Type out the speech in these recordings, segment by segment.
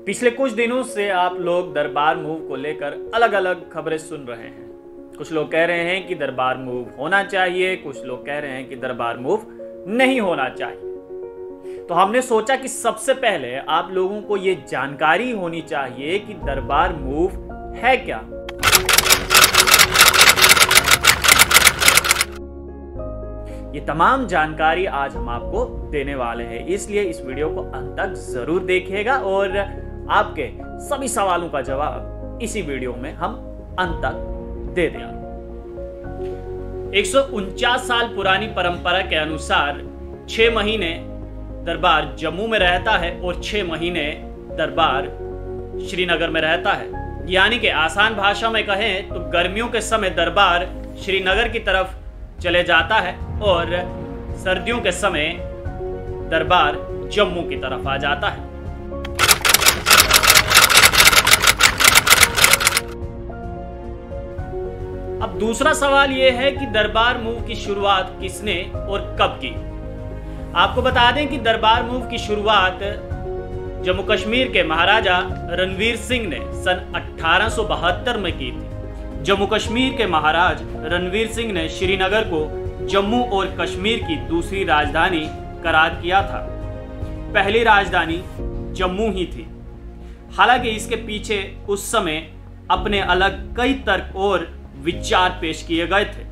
पिछले कुछ दिनों से आप लोग दरबार मूव को लेकर अलग अलग खबरें सुन रहे हैं। कुछ लोग कह रहे हैं कि दरबार मूव होना चाहिए, कुछ लोग कह रहे हैं कि दरबार मूव नहीं होना चाहिए। तो हमने सोचा कि सबसे पहले आप लोगों को ये जानकारी होनी चाहिए कि दरबार मूव है क्या। ये तमाम जानकारी आज हम आपको देने वाले हैं, इसलिए इस वीडियो को अंत तक जरूर देखिएगा और आपके सभी सवालों का जवाब इसी वीडियो में हम अंत तक दे देंगे। 149 साल पुरानी परंपरा के अनुसार 6 महीने दरबार जम्मू में रहता है और 6 महीने दरबार श्रीनगर में रहता है। यानी कि आसान भाषा में कहें तो गर्मियों के समय दरबार श्रीनगर की तरफ चले जाता है और सर्दियों के समय दरबार जम्मू की तरफ आ जाता है। अब दूसरा सवाल यह है कि दरबार मूव की शुरुआत किसने और कब की। आपको बता दें कि दरबार मूव की शुरुआत जम्मू कश्मीर के महाराजा रणवीर सिंह ने सन 1872 में की थी। जम्मू कश्मीर के महाराज रणवीर सिंह ने श्रीनगर को जम्मू और कश्मीर की दूसरी राजधानी करार किया था। पहली राजधानी जम्मू ही थी। हालांकि इसके पीछे उस समय अपने अलग कई तर्क और विचार पेश किए गए थे।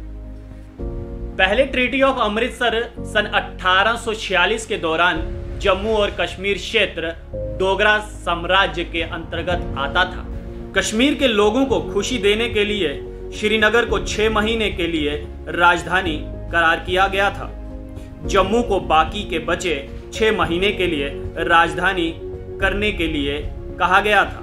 पहले ट्रीटी ऑफ अमृतसर सन 1846 के दौरान जम्मू और कश्मीर क्षेत्र डोगरा साम्राज्य के अंतर्गत आता था। कश्मीर के लोगों को खुशी देने के लिए श्रीनगर को 6 महीने के लिए राजधानी करार किया गया था। जम्मू को बाकी के बचे 6 महीने के लिए राजधानी करने के लिए कहा गया था।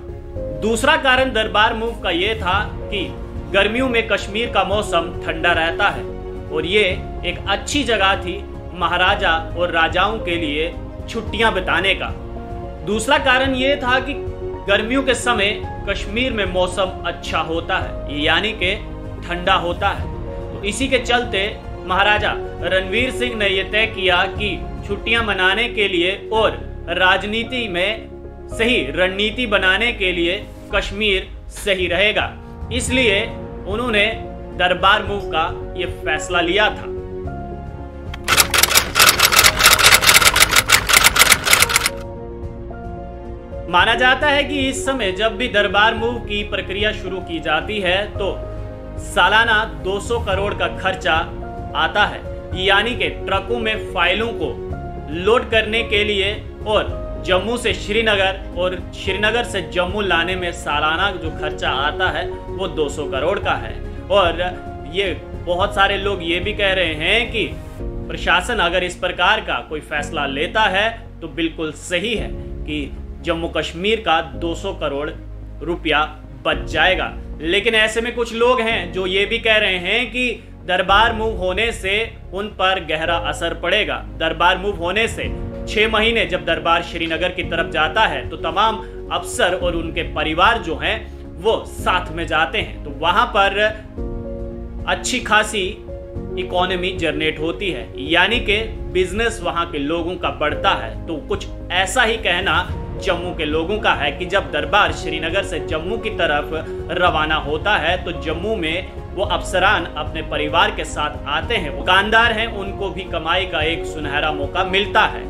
दूसरा कारण दरबार मूव का यह था कि गर्मियों में कश्मीर का मौसम ठंडा रहता है और ये एक अच्छी जगह थी महाराजा और राजाओं के लिए छुट्टियां बिताने का। दूसरा कारण ये था कि गर्मियों के समय कश्मीर में मौसम अच्छा होता है, यानी कि ठंडा होता है। तो इसी के चलते महाराजा रणवीर सिंह ने यह तय किया कि छुट्टियां मनाने के लिए और राजनीति में सही रणनीति बनाने के लिए कश्मीर सही रहेगा। इसलिए उन्होंने दरबार मूव का यह फैसला लिया था। माना जाता है कि इस समय जब भी दरबार मूव की प्रक्रिया शुरू की जाती है तो सालाना 200 करोड़ का खर्चा आता है। यानी कि ट्रकों में फाइलों को लोड करने के लिए और जम्मू से श्रीनगर और श्रीनगर से जम्मू लाने में सालाना जो खर्चा आता है वो 200 करोड़ का है। और ये बहुत सारे लोग ये भी कह रहे हैं कि प्रशासन अगर इस प्रकार का कोई फैसला लेता है तो बिल्कुल सही है कि जम्मू कश्मीर का 200 करोड़ रुपया बच जाएगा। लेकिन ऐसे में कुछ लोग हैं जो ये भी कह रहे हैं कि दरबार मूव होने से उन पर गहरा असर पड़ेगा। दरबार मूव होने से 6 महीने जब दरबार श्रीनगर की तरफ जाता है तो तमाम अफसर और उनके परिवार जो हैं वो साथ में जाते हैं, तो वहां पर अच्छी खासी इकोनॉमी जनरेट होती है, यानी कि बिजनेस वहां के लोगों का बढ़ता है। तो कुछ ऐसा ही कहना जम्मू के लोगों का है कि जब दरबार श्रीनगर से जम्मू की तरफ रवाना होता है तो जम्मू में वो अफसरान अपने परिवार के साथ आते हैं, दुकानदार हैं, उनको भी कमाई का एक सुनहरा मौका मिलता है।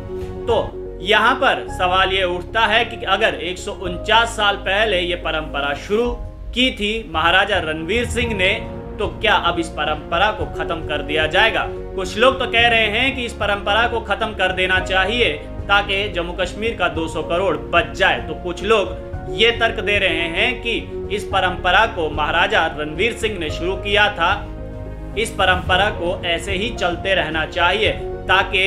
तो यहाँ पर सवाल ये उठता है कि अगर 149 साल पहले ये परंपरा शुरू की थी महाराजा रणवीर सिंह ने, तो क्या अब इस परंपरा को खत्म कर दिया जाएगा। कुछ लोग तो कह रहे हैं कि इस परंपरा को खत्म कर देना चाहिए ताकि जम्मू कश्मीर का 200 करोड़ बच जाए। तो कुछ लोग ये तर्क दे रहे हैं कि इस परंपरा को महाराजा रणवीर सिंह ने शुरू किया था, इस परंपरा को ऐसे ही चलते रहना चाहिए ताकि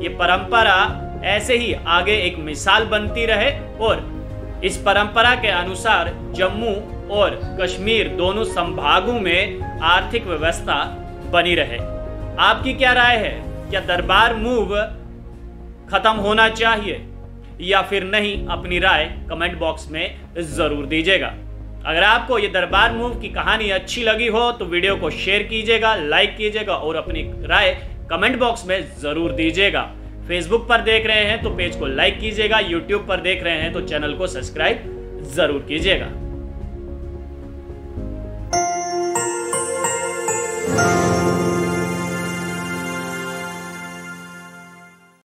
ये परंपरा ऐसे ही आगे एक मिसाल बनती रहे और इस परंपरा के अनुसार जम्मू और कश्मीर दोनों संभागों में आर्थिक व्यवस्था बनी रहे। आपकी क्या राय है? क्या दरबार मूव खत्म होना चाहिए या फिर नहीं? अपनी राय कमेंट बॉक्स में जरूर दीजिएगा। अगर आपको ये दरबार मूव की कहानी अच्छी लगी हो तो वीडियो को शेयर कीजिएगा, लाइक कीजिएगा और अपनी राय कमेंट बॉक्स में जरूर दीजिएगा। फेसबुक पर देख रहे हैं तो पेज को लाइक कीजिएगा, यूट्यूब पर देख रहे हैं तो चैनल को सब्सक्राइब जरूर कीजिएगा।